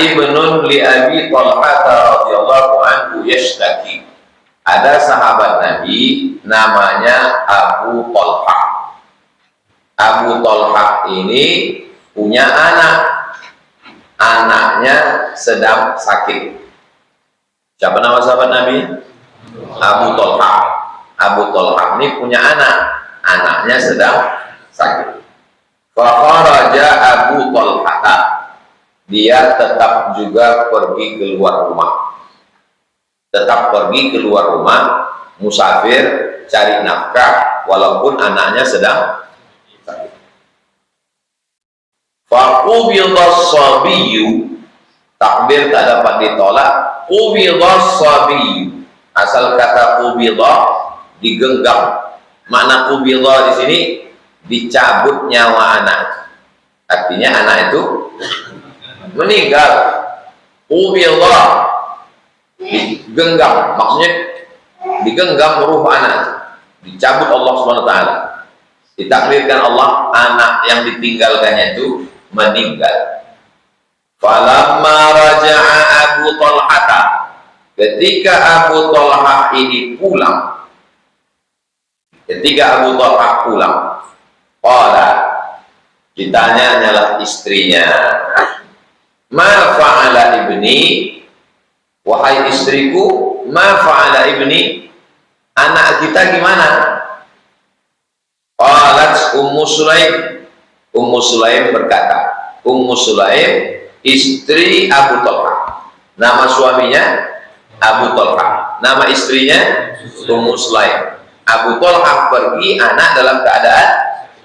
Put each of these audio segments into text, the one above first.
ibnun li Abi Talhah radhiyallahu anhu yashtaki. Ada sahabat Nabi namanya Abu Talhah. Abu Talhah ini punya anak. Anaknya sedang sakit. Siapa nama sahabat Nabi? Abu Talhah. Abu Talhah ini punya anak. Anaknya sedang sakit. Fa kharaja Abu Talhah. Dia tetap juga pergi keluar rumah. Tetap pergi keluar rumah, musafir, cari nafkah, walaupun anaknya sedang sakit. Faqubidhas sabiyyu, takbir tak dapat ditolak. Qubidhas sabiyyu, asal kata qubidhah digenggam. Makna qubidhah di sini dicabut nyawa anak. Artinya anak itu meninggal. Qubidhah digenggam, maksudnya digenggam ruh anak, dicabut Allah SWT. Ditakdirkan Allah, anak yang ditinggalkannya itu meninggal. Falamma raja'a Abu Talhah, ketika Abu Talhah ini pulang, qala, ditanya hanyalah istrinya, ma fa'ala ibni, wahai istriku, ma fa'ala ibni, anak kita gimana? Qalat Ummu Sulaim. Ummu Sulaim berkata, Ummu Sulaim istri Abu Talhah. Nama suaminya Abu Talhah, nama istrinya Ummu Sulaim. Abu Talhah pergi, anak dalam keadaan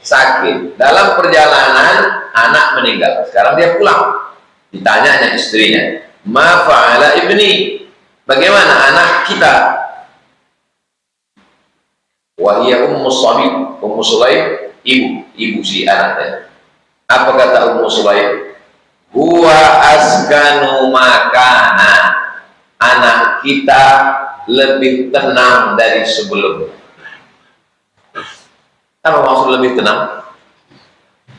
sakit. Dalam perjalanan anak meninggal. Sekarang dia pulang. Ditanya istrinya, ma fa'ala ibni, bagaimana anak kita? Wahia Ummu Sulaim. Ummu Sulaim ibu si anaknya. Apa kata Ummu Sulaim? Huwa askanu makana, anak kita lebih tenang dari sebelumnya. Apa maksud lebih tenang?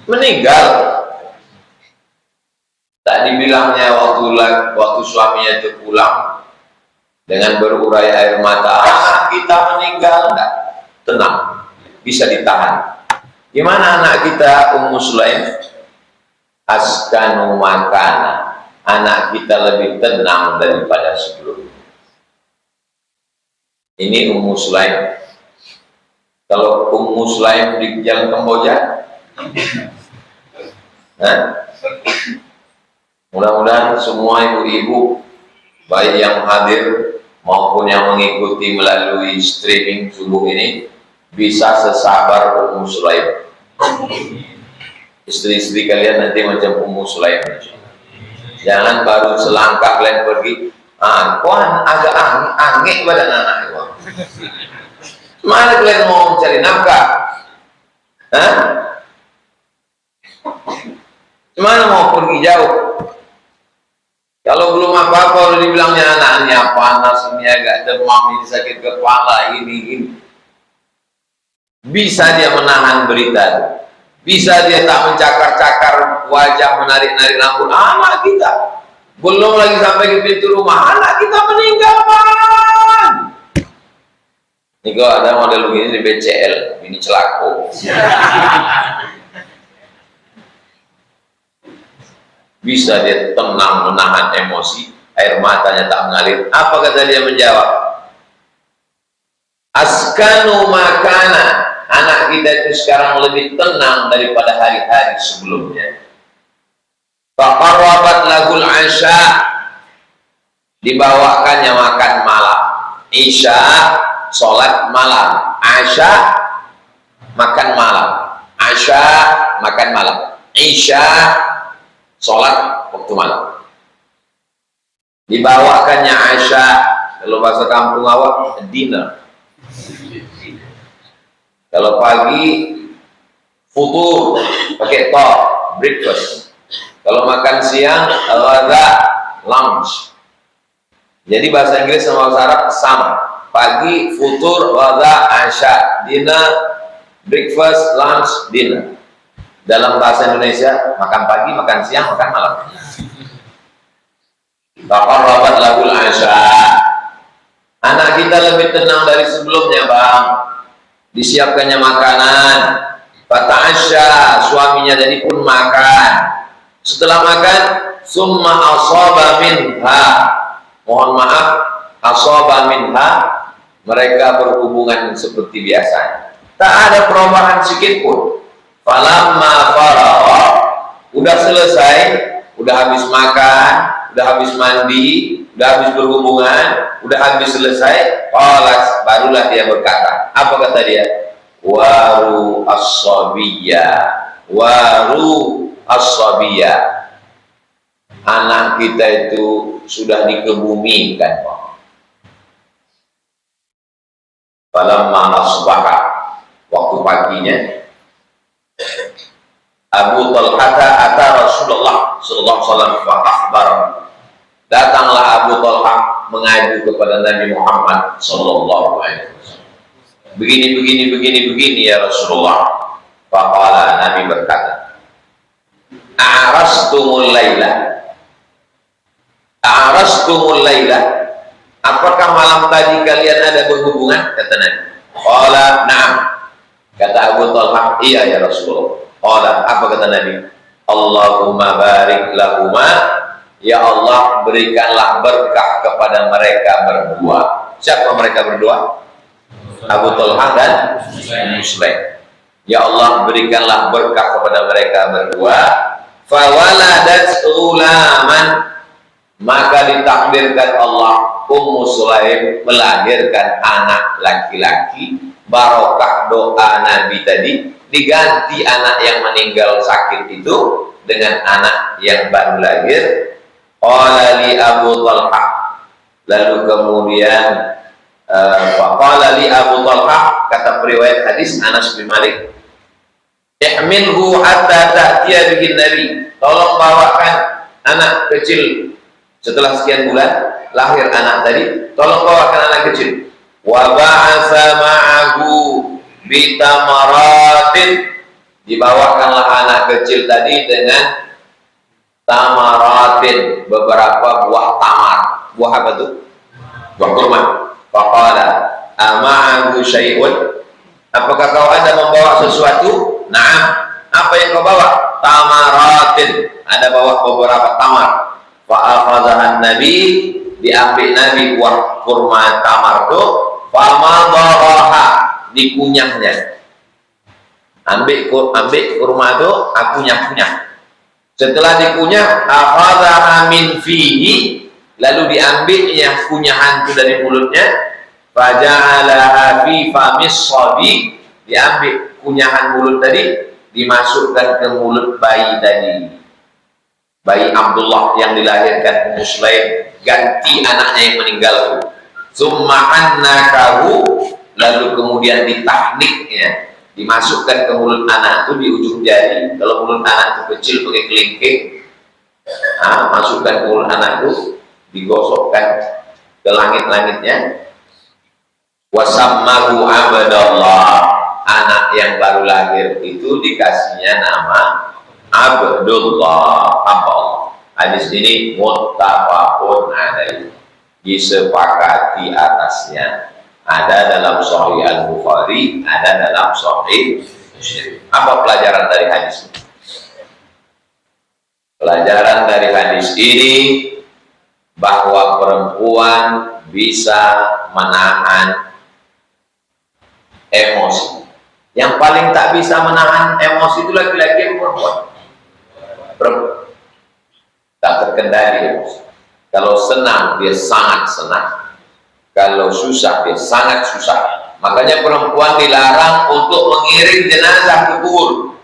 Meninggal. Tak dibilangnya waktu suaminya itu pulang dengan berurai air mata, anak kita meninggal, enggak, tenang, bisa ditahan. Gimana anak kita? Ummu Sulaim, askanu makana, anak kita lebih tenang daripada sebelumnya. Ini Ummu Sulaim. Kalau Ummu Sulaim di Jalan Kamboja, mudah-mudahan semua ibu-ibu, baik yang hadir maupun yang mengikuti melalui streaming subuh ini, bisa sesabar Ummu Sulaim. Istri-istri kalian nanti macam Ummu Sulaim. Jangan baru selangkah kalian pergi, kok agak angin badan anak itu. Mana kalian mau mencari nafkah? Mana mau pergi jauh? Kalau belum apa-apa udah dibilangnya anaknya panas, ini agak demam, ini sakit kepala, ini. Bisa dia menahan berita, bisa dia tak mencakar-cakar wajah, menarik-narik rambut anak kita. Belum lagi sampai ke pintu rumah, anak kita meninggal, Pan. Ini kok ada model begini di BCL, ini celako. Bisa dia tenang menahan emosi, air matanya tak mengalir. Apa kata dia menjawab? Askanu makana, anak kita itu sekarang lebih tenang daripada hari-hari sebelumnya. Faqarrabat lagul asya, dibawakannya makan malam. Isya, sholat malam. Asya, makan malam. Asya, makan malam. Isya, sholat waktu malam. Dibawakannya Asya, kalau bahasa kampung awak, dinner. Kalau pagi futur pakai to, breakfast. Kalau makan siang, ghada, lunch. Jadi bahasa Inggris sama bahasa Arab sama. Pagi futur, ghada, asya, dinner, breakfast, lunch, dinner. Dalam bahasa Indonesia, makan pagi, makan siang, makan malam. Taqarrabat lahul asya. Anak kita lebih tenang dari sebelumnya, Bang. Disiapkannya makanan. Fata'asya, suaminya jadi pun makan. Setelah makan, summa asaba minha. Mohon maaf, asaba minha, mereka berhubungan seperti biasa. Tak ada perubahan sedikit pun. Falamma faragha, udah selesai, udah habis makan, udah habis mandi, udah habis berhubungan, udah habis selesai, qalat, barulah dia berkata. Apa kata dia? Waru as-sabiyya, waru as-sabiyya. Anak kita itu sudah dikebumikan. Falamma asbaha, waktu paginya, Abu Talha ata Rasulullah sallallahu alaihi wasallam fa akhbara. Datanglah Abu Talha mengadu kepada Nabi Muhammad sallallahu alaihi wasallam. Begini ya Rasulullah. Faqala, Nabi berkata, A'rastumul laila. A'rastumul laila. Apakah malam tadi kalian ada berhubungan? Kata Nabi. Qala na'am. Kata Abu Talha, iya ya Rasulullah. Qala, apa kata Nabi? Allahumma barik lahuma, ya Allah berikanlah berkah kepada mereka berdua. Siapa mereka berdua? Abu Talha dan Muslim. Ya Allah berikanlah berkah kepada mereka berdua. Fawaladat ulaman, maka ditakdirkan Allah Ummu Sulaim melahirkan anak laki-laki. Barokah doa Nabi tadi, diganti anak yang meninggal sakit itu dengan anak yang baru lahir. Qala li Abu Talha, lalu kemudian faqala li Abu Talha, kata periwayat hadis Anas bin Malik, ihmilhu hatta ta'tiya bihin Nabi, tolong bawakan anak kecil setelah sekian bulan lahir anak tadi, tolong bawakan anak kecil. Wa ba'atsa ma'ahu bitamaratin, dibawakanlah anak kecil tadi dengan tamaratin, beberapa buah tamar. Buah apa tuh? Buah kurma. Faqala ama'ahu syai'un, apakah kau ada membawa sesuatu? Na'am. Apa yang kau bawa? Tamaratin, ada bawa beberapa tamar. Fa'akhadhahan Nabi, diambil Nabi buah kurma tamar itu. Famadhaha, dikunyahnya. Ambil kurma itu, akunyah-kunyah. Setelah dikunyah, akhadhaha min fihi, lalu diambilnya kunyahan itu dari mulutnya. Faja'alaha fi famis sabi, diambil kunyahan mulut tadi, dimasukkan ke mulut bayi tadi. Bayi Abdullah yang dilahirkan Ummu Sulaim, ganti anaknya yang meninggal itu. Summa annakahu, lalu kemudian ditahniknya, dimasukkan ke mulut anak itu di ujung jari. Kalau mulut anak itu kecil pakai kelingking, masukkan ke mulut anak itu, digosokkan ke langit-langitnya. Wasammahu Abdullah, anak yang baru lahir itu dikasihnya nama Abdullah. Hadis ini muttafaqun alaihi, disepakati atasnya. Ada dalam Sahih Al-Bukhari, ada dalam Sahih Muslim. Apa pelajaran dari hadis ini? Pelajaran dari hadis ini bahwa perempuan bisa menahan emosi. Yang paling tak bisa menahan emosi itu laki-laki yang perempuan. Tak terkendali emosi. Kalau senang dia sangat senang, kalau susah dia sangat susah. Makanya perempuan dilarang untuk mengiring jenazah ke kubur.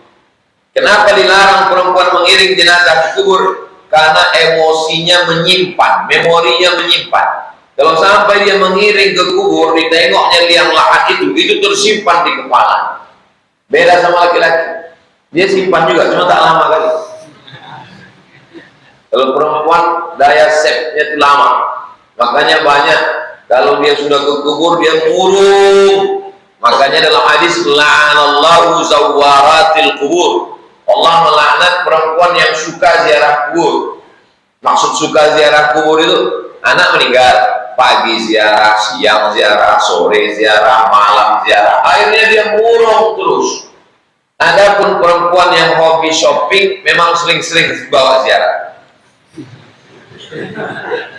Kenapa dilarang perempuan mengiring jenazah ke kubur? Karena emosinya menyimpan, memorinya menyimpan. Kalau sampai dia mengiring ke kubur, ditengoknya liang lahat itu tersimpan di kepala. Beda sama laki-laki, dia simpan juga, cuma tak lama kali. Kalau perempuan daya save-nya itu lama, makanya banyak kalau dia sudah ke kubur dia murung. Makanya dalam hadis la'anallahu zawwaratil kubur, Allah melaknat perempuan yang suka ziarah kubur. Maksud suka ziarah kubur itu, anak meninggal, pagi ziarah, siang ziarah, sore ziarah, malam ziarah, akhirnya dia murung terus. Adapun perempuan yang hobi shopping memang sering-sering bawa ziarah.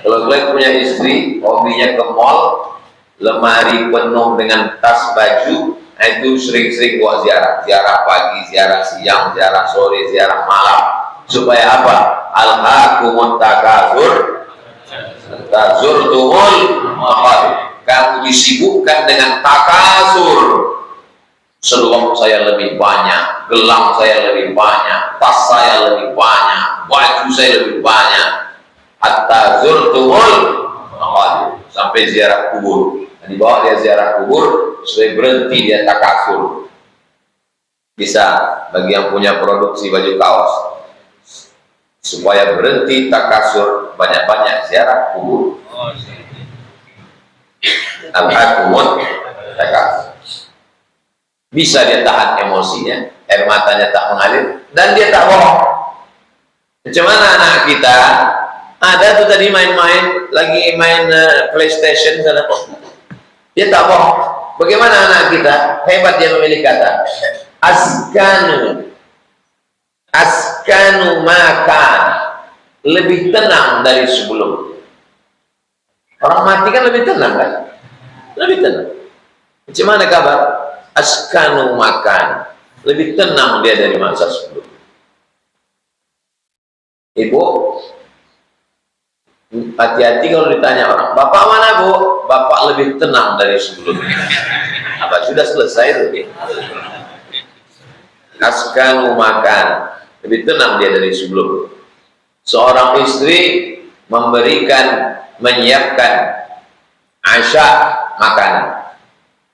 Kalau gue punya istri hobinya ke mall, lemari penuh dengan tas baju, nah itu sering-sering bawa ziarah. Ziarah pagi, ziarah siang, ziarah sore, ziarah malam. Supaya apa? Alhaakumut takatsur tazurtumul maqabir. Kamu disibukkan dengan takasur. Seluruh saya lebih banyak, gelang saya lebih banyak, tas saya lebih banyak, baju saya lebih banyak. Hatta zurtumul maqabir, sampai ziarah kubur. Dibawa dia ziarah kubur, supaya berhenti dia takasur. Bisa bagi yang punya produksi baju kaos, supaya berhenti takasur, banyak-banyak ziarah kubur. Al-hakumut takasur. Bisa dia tahan emosinya, air matanya tak mengalir, dan dia tak bohong. Macam mana anak kita? Ada tuh tadi main-main, lagi main PlayStation sana. Dia tak bohong. Bagaimana anak kita? Hebat dia memilih kata. Askanu makan. Lebih tenang dari sebelum. Orang mati kan lebih tenang kan? Lebih tenang. Macam mana kabar? Askanu makan, lebih tenang dia dari masa sebelum. Ibu, hati-hati kalau ditanya orang, bapak mana bu? Bapak lebih tenang dari sebelumnya. Apa sudah selesai itu? Askanu makan, lebih tenang dia dari sebelum. Seorang istri menyiapkan asya makanan.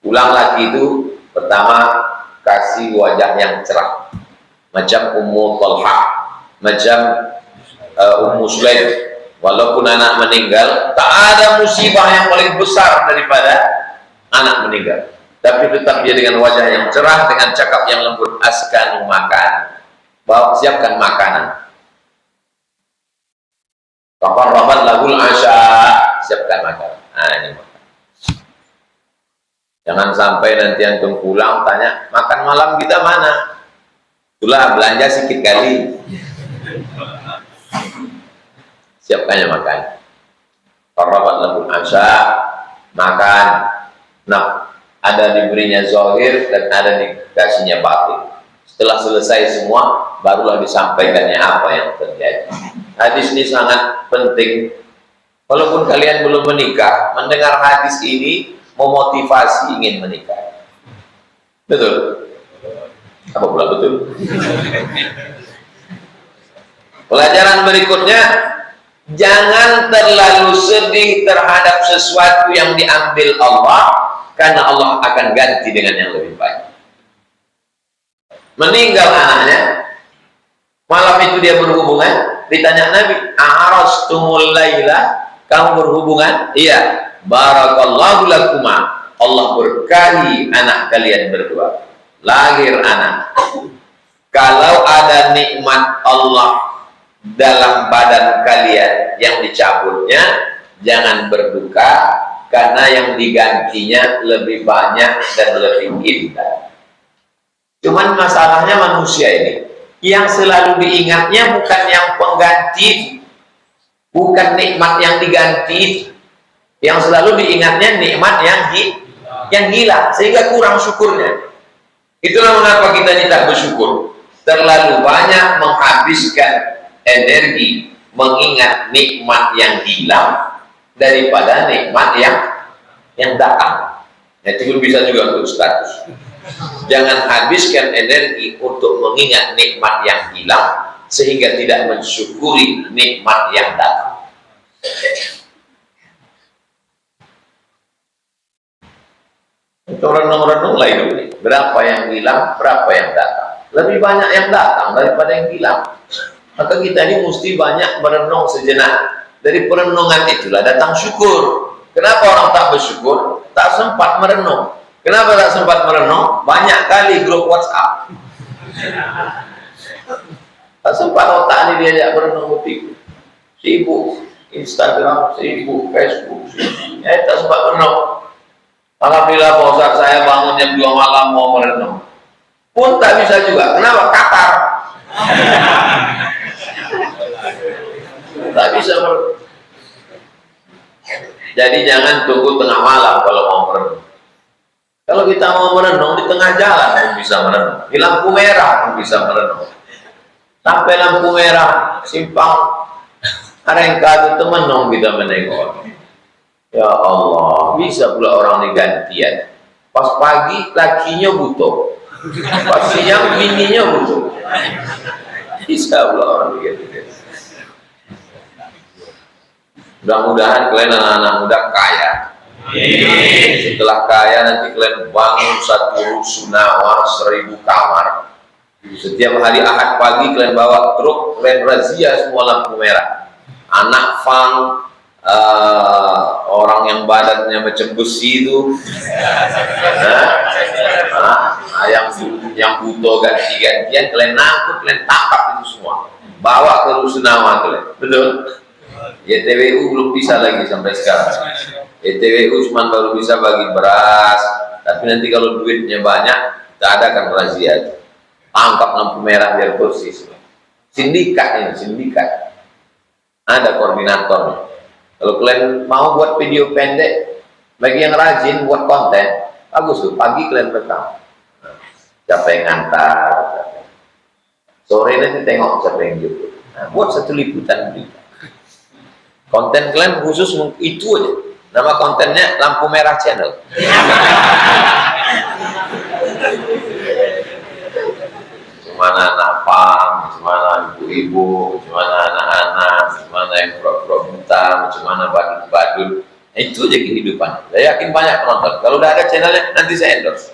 Pulang lagi itu pertama kasih wajah yang cerah, macam Ummu Talha, macam Ummu Sulaim. Walaupun anak meninggal, tak ada musibah yang paling besar daripada anak meninggal, tapi tetap dia dengan wajah yang cerah, dengan cakap yang lembut. Askanu makan, bawa siapkan makanan. Kapan rabat lagul asya, siapkan makanan. Nah, ini makan. Jangan sampai nanti antum pulang tanya, makan malam kita mana? Itulah belanja sedikit kali. Siapkannya makan. Qarabat lahul asya, makan. Nah, ada diberinya zahir dan ada dikasihnya batin. Setelah selesai semua, barulah disampaikannya apa yang terjadi. Hadis ini sangat penting. Walaupun kalian belum menikah, mendengar hadis ini memotivasi ingin menikah. Betul? Apa pula betul? Pelajaran berikutnya, jangan terlalu sedih terhadap sesuatu yang diambil Allah, karena Allah akan ganti dengan yang lebih baik. Meninggal anaknya, malam itu dia berhubungan, ditanya Nabi, "A'arastumul laila?" Kamu berhubungan? Iya. Barakallahu lakuma, Allah berkahi anak kalian berdua, lahir anak. Kalau ada nikmat Allah dalam badan kalian yang dicabutnya, jangan berduka, karena yang digantinya lebih banyak dan lebih indah. Cuman masalahnya manusia ini, yang selalu diingatnya bukan yang pengganti, bukan nikmat yang diganti, yang selalu diingatnya nikmat yang hilang, sehingga kurang syukurnya. Itulah mengapa kita tidak bersyukur, terlalu banyak menghabiskan energi mengingat nikmat yang hilang daripada nikmat yang datang. Itu bisa juga untuk status. Jangan habiskan energi untuk mengingat nikmat yang hilang sehingga tidak mensyukuri nikmat yang datang. Untuk renung-renung lah hidup ini. Berapa yang hilang, berapa yang datang. Lebih banyak yang datang daripada yang hilang. Maka kita ini mesti banyak merenung sejenak. Dari perenungan itulah datang syukur. Kenapa orang tak bersyukur? Tak sempat merenung. Kenapa tak sempat merenung? Banyak kali grup WhatsApp. Tak sempat otak ini diajak merenung begitu. sibuk Instagram, sibuk Facebook, kita sempat merenung. Alhamdulillah Pak Ustaz, saya bangun jam 2 malam mau merenung pun tak bisa juga. Kenapa? Qatar. Tak bisa merenung. Jadi jangan tunggu tengah malam kalau mau merenung. Kalau kita mau merenung di tengah jalan pun bisa merenung, di lampu merah pun bisa merenung. Sampai lampu merah simpang Arengka itu menung kita menengok. Ya Allah, bisa pula orang ini gantian. Pas pagi lakinya butuh, pas siang bininya butuh. Bisa pula orang ini gantian. Mudah-mudahan kalian anak-anak muda kaya. Setelah kaya nanti kalian bangun satu rusunawa 1000 kamar. Setiap hari Ahad pagi kalian bawa truk, kalian razia semua lampu merah. Anak fang, orang yang badannya macam besi itu, yang butuh ganti-gantian, kalian nangkut, kalian tangkap itu semua, bawa ke rusunawa kalian. Betul? YTWU belum bisa lagi sampai sekarang. YTWU cuma baru bisa bagi beras, tapi nanti kalau duitnya banyak, kita adakan razia. Tangkap lampu merah biar bersih. Sindikat ini, sindikat. Ada koordinatornya. Kalau kalian mau buat video pendek, bagi yang rajin buat konten, bagus tuh. Pagi kalian rekam. Siapa yang ngantar, sore nanti tengok siapa yang jemput. Nah, buat satu liputan berita. Konten kalian khusus itu aja. Nama kontennya Lampu Merah Channel. Gimana anak pang, gimana ibu-ibu, gimana anak-anak, gimana yang pura-pura buta, gimana badut-badut. Itu aja kehidupan. Saya yakin banyak penonton. Kalau udah ada channelnya, nanti saya endorse.